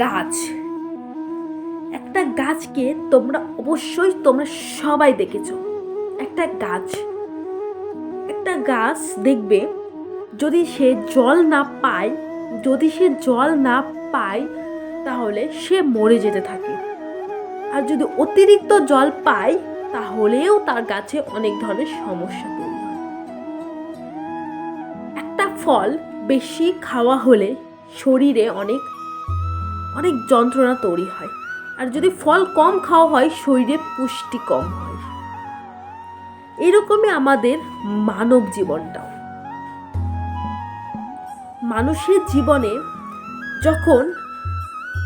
গাছ একটা গাছকে তোমরা অবশ্যই সবাই দেখেছো। একটা গাছ দেখবে যদি সে জল না পায় তাহলে সে মরে যেতে থাকে। আর যদি অতিরিক্ত জল পায় তাহলেও তার গাছে অনেক ধরনের সমস্যা তৈরি হয়। একটা ফল বেশি খাওয়া হলে শরীরে অনেক অনেক যন্ত্রণা তৈরি হয়, আর যদি ফল কম খাওয়া হয় শরীরে পুষ্টি কম হয়। এরকমই আমাদের মানব জীবনটাও। মানুষের জীবনে যখন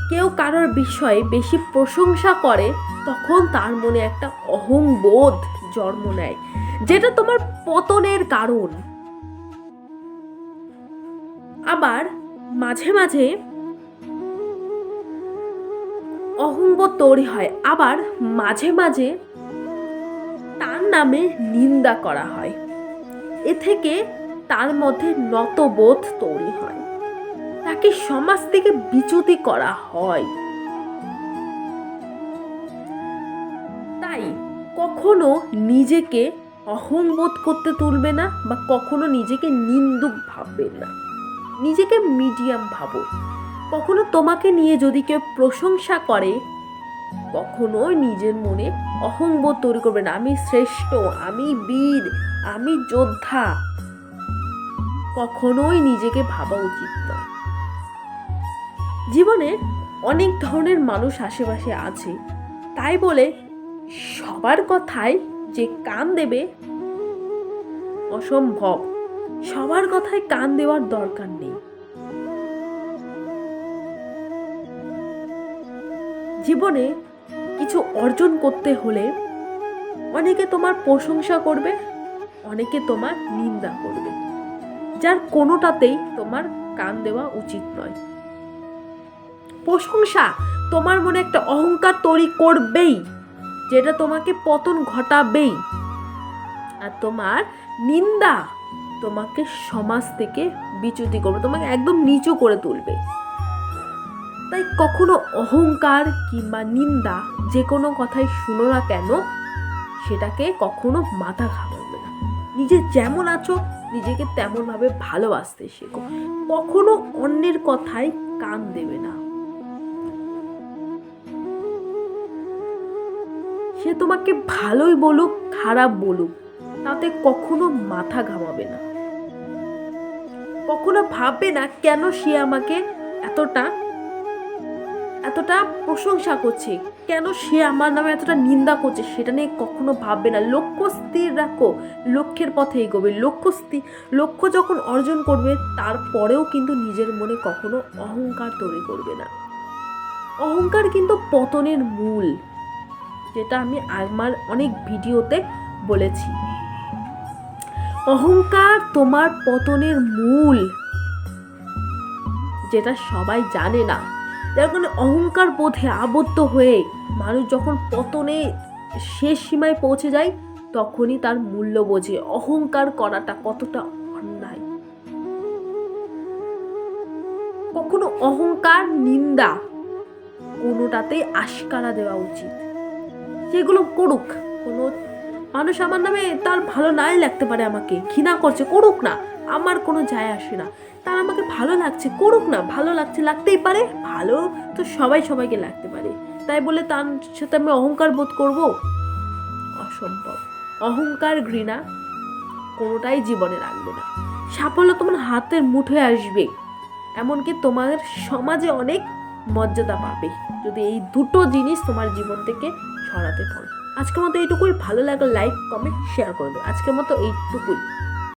কেউ কারোর বিষয়ে বেশি প্রশংসা করে তখন তার মনে একটা অহংবোধ জন্ম নেয়, যেটা তোমার পতনের কারণ। আবার মাঝে মাঝে অহংবোধ তৈরি হয়, আবার মাঝে মাঝে তার নামে নিন্দা করা হয়। এ থেকে তার মধ্যে নতবোধ তৈরি হয়, তাকে সমাজ থেকে বিচ্যুতি করা হয়। তাই কখনো নিজেকে অহংবোধ করতে তুলবে না, বা কখনো নিজেকে নিন্দুক ভাববে না, নিজেকে মিডিয়াম ভাবো। কখনো তোমাকে নিয়ে যদি কেউ প্রশংসা করে কখনোই নিজের মনে অহংবোধ তৈরি করবে না, আমি শ্রেষ্ঠ, আমি বীর, আমি যোদ্ধা। কখনোই নিজেকে ভাবা উচিত নয়। জীবনে অনেক ধরনের মানুষ আশেপাশে আছে, তাই বলে সবার কথায় যে কান দেবে অসম্ভব। সবার কথায় কান দেওয়ার দরকার নেই। জীবনে কিছু অর্জন করতে হলে অনেকে তোমার প্রশংসা করবে, অনেকে তোমার নিন্দা করবে, যার কোনোটাতেই তোমার কান দেওয়া উচিত নয়। প্রশংসা তোমার মনে একটা অহংকার তৈরি করবেই, যেটা তোমাকে পতন ঘটাবেই। আর তোমার নিন্দা তোমাকে সমাজ থেকে বিচ্যুতি করবে, তোমাকে একদম নিচু করে তুলবে। তাই কখনো অহংকার কিংবা নিন্দা যে কোনো কথাই শুনো না কেন, সেটাকে কখনো মাথা ঘামাবে না। নিজে যেমন আছো নিজেকে তেমনভাবে ভালোবাসতে শেখো। কখনো অন্যের কথায় কান দেবে না। সে তোমাকে ভালোই বলুক খারাপ বলুক, তাতে কখনো মাথা ঘামাবে না। কখনো ভাববে না কেন সে আমাকে এতটা প্রশংসা করছে, কেন সে আমার নামে এতটা নিন্দা করছে, সেটা নিয়ে কখনো ভাববে না। লক্ষ্য স্থির রাখো, লক্ষ্যের পথে এগোবে। লক্ষ্য যখন অর্জন করবে তারপরেও কিন্তু নিজের মনে কখনো অহংকার তৈরি করবে না। অহংকার কিন্তু পতনের মূল, যেটা আমি আমার অনেক ভিডিওতে বলেছি। অহংকার তোমার পতনের মূল, যেটা সবাই জানে না। যার কারণে অহংকার বোধে আবদ্ধ হয়ে মানুষ যখন পতনে শেষ সীমায় পৌঁছে যায় তখনই তার মূল্য বোঝে অহংকার করাটা কতটা অন্যায়। কখনো অহংকার নিন্দা কোনোটাতেই আশকারা দেওয়া উচিত। সেগুলো করুক, কোনো মানুষ আমার নামে তার ভালো নাই লাগতে পারে, আমাকে ঘৃণা করছে, করুক না, আমার কোনো যায় আসে না। তার আমাকে ভালো লাগছে, করুক না, ভালো লাগছে, লাগতেই পারে, ভালো তো সবাইকে লাগতে পারে। তাই বলে তার সাথে আমি অহংকার বোধ করব? অসম্ভব। অহংকার ঘৃণা কোনোটাই জীবনে রাখবে না। সাফল্য তোমার হাতের মুঠোয় আসবে, এমনকি তোমার সমাজে অনেক মর্যাদা পাবে যদি এই দুটো জিনিস তোমার জীবন থেকে সরাতে পারো। আজকের মতো এইটুকুই। ভালো লাগলে লাইক কমেন্ট শেয়ার করে দেবে। আজকের মতো এইটুকুই।